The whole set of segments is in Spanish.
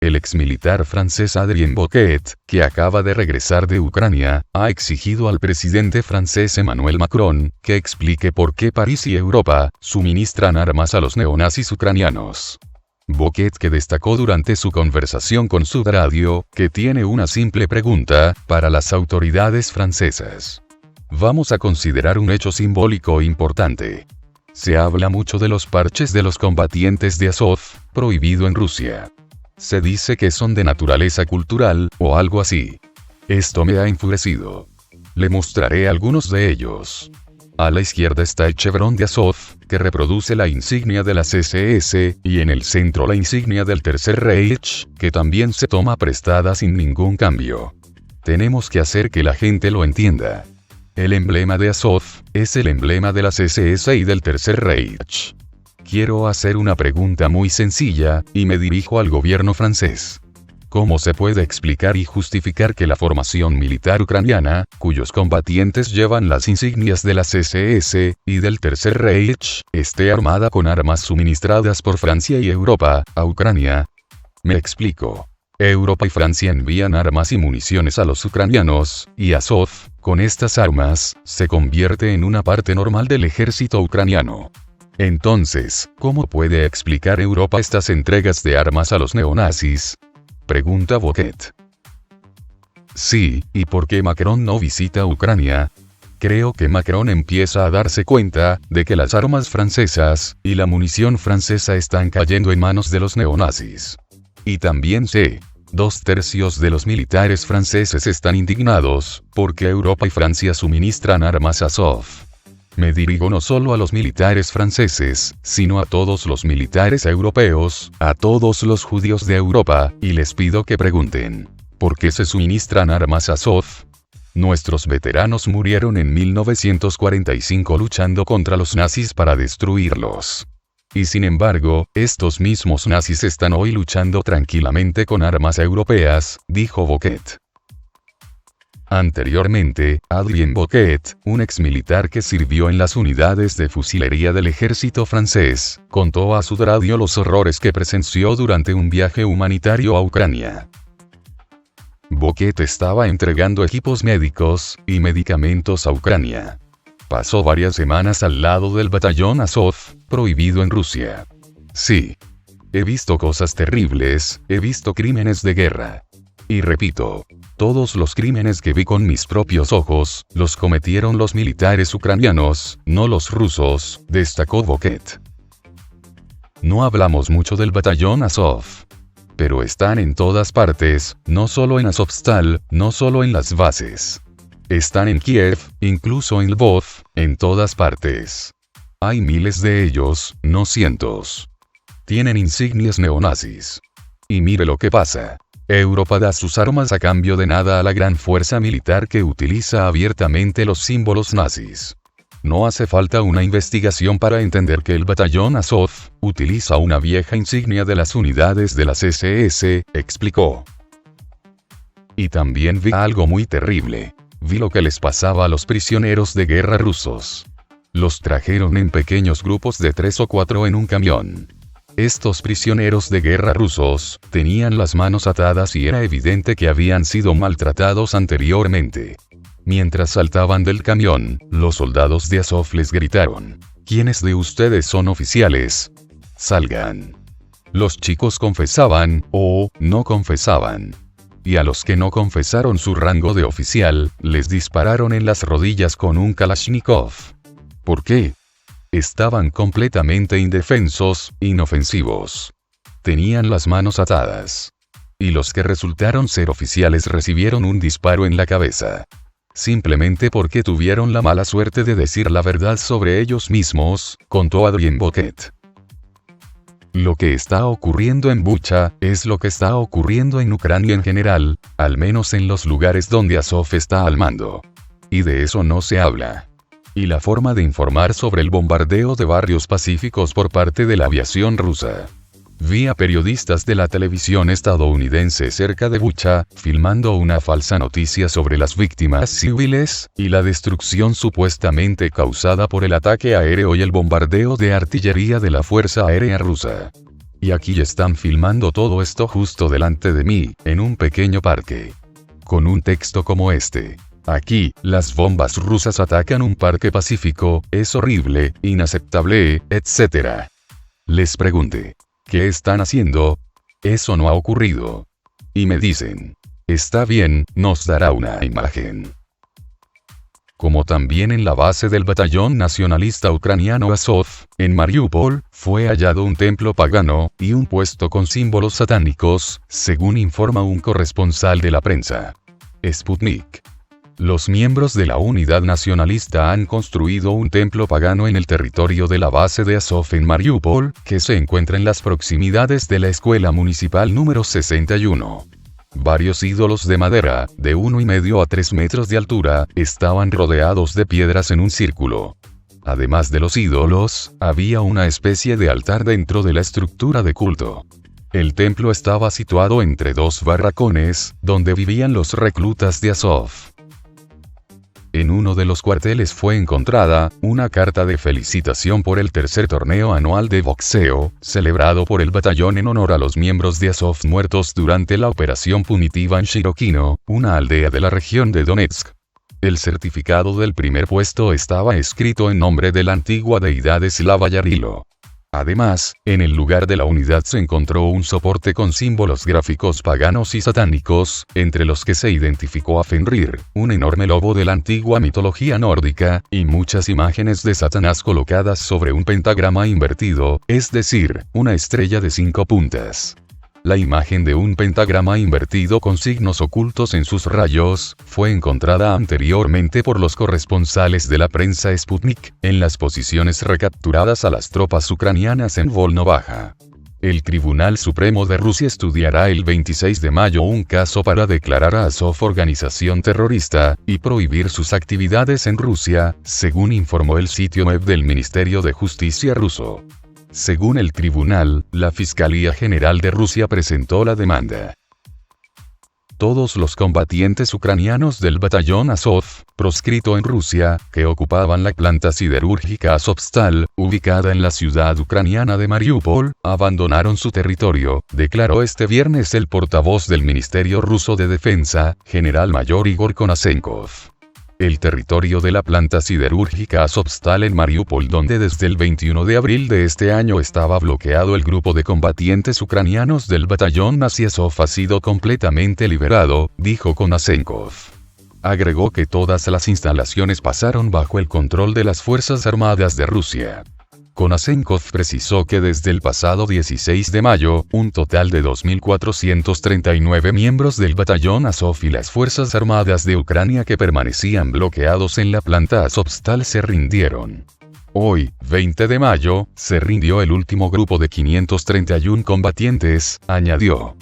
El exmilitar francés Adrien Bouquet, que acaba de regresar de Ucrania, ha exigido al presidente francés Emmanuel Macron que explique por qué París y Europa suministran armas a los neonazis ucranianos. Bouquet, que destacó durante su conversación con Sud Radio, que tiene una simple pregunta para las autoridades francesas. Vamos a considerar un hecho simbólico importante. Se habla mucho de los parches de los combatientes de Azov, prohibido en Rusia. Se dice que son de naturaleza cultural, o algo así. Esto me ha enfurecido. Le mostraré algunos de ellos. A la izquierda está el chevrón de Azov, que reproduce la insignia de las SS, y en el centro la insignia del Tercer Reich, que también se toma prestada sin ningún cambio. Tenemos que hacer que la gente lo entienda. El emblema de Azov es el emblema de las SS y del Tercer Reich. Quiero hacer una pregunta muy sencilla, y me dirijo al gobierno francés. ¿Cómo se puede explicar y justificar que la formación militar ucraniana, cuyos combatientes llevan las insignias de las SS y del Tercer Reich, esté armada con armas suministradas por Francia y Europa a Ucrania? Me explico. Europa y Francia envían armas y municiones a los ucranianos, y Azov, con estas armas, se convierte en una parte normal del ejército ucraniano. Entonces, ¿cómo puede explicar Europa estas entregas de armas a los neonazis? Pregunta Bouquet. Sí, ¿y por qué Macron no visita Ucrania? Creo que Macron empieza a darse cuenta de que las armas francesas y la munición francesa están cayendo en manos de los neonazis. Y también sé, 2/3 de los militares franceses están indignados porque Europa y Francia suministran armas a Azov. Me dirijo no solo a los militares franceses, sino a todos los militares europeos, a todos los judíos de Europa, y les pido que pregunten, ¿por qué se suministran armas a Azov? Nuestros veteranos murieron en 1945 luchando contra los nazis para destruirlos. Y sin embargo, estos mismos nazis están hoy luchando tranquilamente con armas europeas, dijo Bouquet. Anteriormente, Adrien Bouquet, un exmilitar que sirvió en las unidades de fusilería del ejército francés, contó a Sud Radio los horrores que presenció durante un viaje humanitario a Ucrania. Bouquet estaba entregando equipos médicos y medicamentos a Ucrania. Pasó varias semanas al lado del batallón Azov, prohibido en Rusia. Sí. He visto cosas terribles, he visto crímenes de guerra. Y repito, todos los crímenes que vi con mis propios ojos, los cometieron los militares ucranianos, no los rusos, destacó Bouquet. No hablamos mucho del batallón Azov. Pero están en todas partes, no solo en Azovstal, no solo en las bases. Están en Kiev, incluso en Lvov, en todas partes. Hay miles de ellos, no cientos. Tienen insignias neonazis. Y mire lo que pasa. Europa da sus armas a cambio de nada a la gran fuerza militar que utiliza abiertamente los símbolos nazis. No hace falta una investigación para entender que el batallón Azov utiliza una vieja insignia de las unidades de las SS, explicó. Y también vi algo muy terrible. Vi lo que les pasaba a los prisioneros de guerra rusos. Los trajeron en pequeños grupos de 3 o 4 en un camión. Estos prisioneros de guerra rusos tenían las manos atadas y era evidente que habían sido maltratados anteriormente. Mientras saltaban del camión, los soldados de Azov les gritaron: ¿Quiénes de ustedes son oficiales? Salgan. Los chicos confesaban, o no confesaban. Y a los que no confesaron su rango de oficial, les dispararon en las rodillas con un Kalashnikov. ¿Por qué? Estaban completamente indefensos, inofensivos. Tenían las manos atadas. Y los que resultaron ser oficiales recibieron un disparo en la cabeza. Simplemente porque tuvieron la mala suerte de decir la verdad sobre ellos mismos, contó Adrien Bouquet. Lo que está ocurriendo en Bucha es lo que está ocurriendo en Ucrania en general, al menos en los lugares donde Azov está al mando. Y de eso no se habla. Y la forma de informar sobre el bombardeo de barrios pacíficos por parte de la aviación rusa. Vi a periodistas de la televisión estadounidense cerca de Bucha, filmando una falsa noticia sobre las víctimas civiles, y la destrucción supuestamente causada por el ataque aéreo y el bombardeo de artillería de la Fuerza Aérea Rusa. Y aquí están filmando todo esto justo delante de mí, en un pequeño parque. Con un texto como este. Aquí, las bombas rusas atacan un parque pacífico, es horrible, inaceptable, etc. Les pregunté. ¿Qué están haciendo? Eso no ha ocurrido. Y me dicen. Está bien, nos dará una imagen. Como también en la base del batallón nacionalista ucraniano Azov, en Mariupol, fue hallado un templo pagano, y un puesto con símbolos satánicos, según informa un corresponsal de la prensa. Sputnik. Los miembros de la unidad nacionalista han construido un templo pagano en el territorio de la base de Azov en Mariupol, que se encuentra en las proximidades de la escuela municipal número 61. Varios ídolos de madera, de 1,5 a 3 metros de altura, estaban rodeados de piedras en un círculo. Además de los ídolos, había una especie de altar dentro de la estructura de culto. El templo estaba situado entre dos barracones, donde vivían los reclutas de Azov. En uno de los cuarteles fue encontrada una carta de felicitación por el tercer torneo anual de boxeo, celebrado por el batallón en honor a los miembros de Azov muertos durante la operación punitiva en Shirokino, una aldea de la región de Donetsk. El certificado del primer puesto estaba escrito en nombre de la antigua deidad eslava Yarilo. Además, en el lugar de la unidad se encontró un soporte con símbolos gráficos paganos y satánicos, entre los que se identificó a Fenrir, un enorme lobo de la antigua mitología nórdica, y muchas imágenes de Satanás colocadas sobre un pentagrama invertido, es decir, una estrella de 5 puntas. La imagen de un pentagrama invertido con signos ocultos en sus rayos, fue encontrada anteriormente por los corresponsales de la prensa Sputnik, en las posiciones recapturadas a las tropas ucranianas en Volnovakha. El Tribunal Supremo de Rusia estudiará el 26 de mayo un caso para declarar a Azov organización terrorista, y prohibir sus actividades en Rusia, según informó el sitio web del Ministerio de Justicia ruso. Según el tribunal, la Fiscalía General de Rusia presentó la demanda. Todos los combatientes ucranianos del batallón Azov, proscrito en Rusia, que ocupaban la planta siderúrgica Azovstal, ubicada en la ciudad ucraniana de Mariupol, abandonaron su territorio, declaró este viernes el portavoz del Ministerio Ruso de Defensa, General Mayor Igor Konasenkov. El territorio de la planta siderúrgica Azovstal en Mariupol, donde desde el 21 de abril de este año estaba bloqueado el grupo de combatientes ucranianos del batallón nazi Azov, ha sido completamente liberado, dijo Konasenkov. Agregó que todas las instalaciones pasaron bajo el control de las Fuerzas Armadas de Rusia. Konasenkov precisó que desde el pasado 16 de mayo, un total de 2.439 miembros del batallón Azov y las Fuerzas Armadas de Ucrania que permanecían bloqueados en la planta Azovstal se rindieron. Hoy, 20 de mayo, se rindió el último grupo de 531 combatientes, añadió.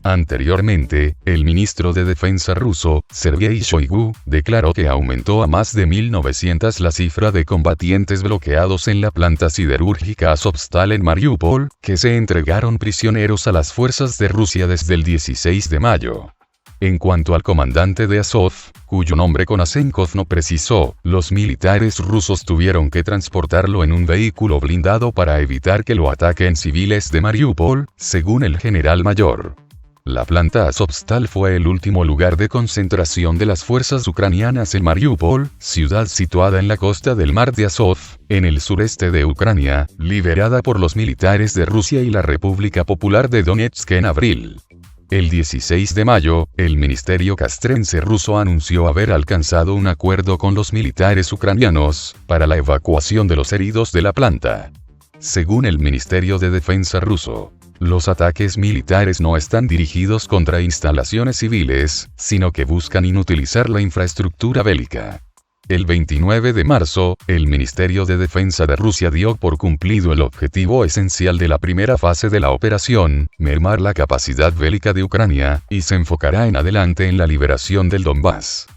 Anteriormente, el ministro de Defensa ruso, Sergei Shoigu, declaró que aumentó a más de 1.900 la cifra de combatientes bloqueados en la planta siderúrgica Azovstal en Mariupol, que se entregaron prisioneros a las fuerzas de Rusia desde el 16 de mayo. En cuanto al comandante de Azov, cuyo nombre Konasenkov no precisó, los militares rusos tuvieron que transportarlo en un vehículo blindado para evitar que lo ataquen civiles de Mariupol, según el general mayor. La planta Azovstal fue el último lugar de concentración de las fuerzas ucranianas en Mariupol, ciudad situada en la costa del mar de Azov, en el sureste de Ucrania, liberada por los militares de Rusia y la República Popular de Donetsk en abril. El 16 de mayo, el ministerio castrense ruso anunció haber alcanzado un acuerdo con los militares ucranianos, para la evacuación de los heridos de la planta. Según el Ministerio de Defensa ruso, los ataques militares no están dirigidos contra instalaciones civiles, sino que buscan inutilizar la infraestructura bélica. El 29 de marzo, el Ministerio de Defensa de Rusia dio por cumplido el objetivo esencial de la primera fase de la operación, mermar la capacidad bélica de Ucrania, y se enfocará en adelante en la liberación del Donbass.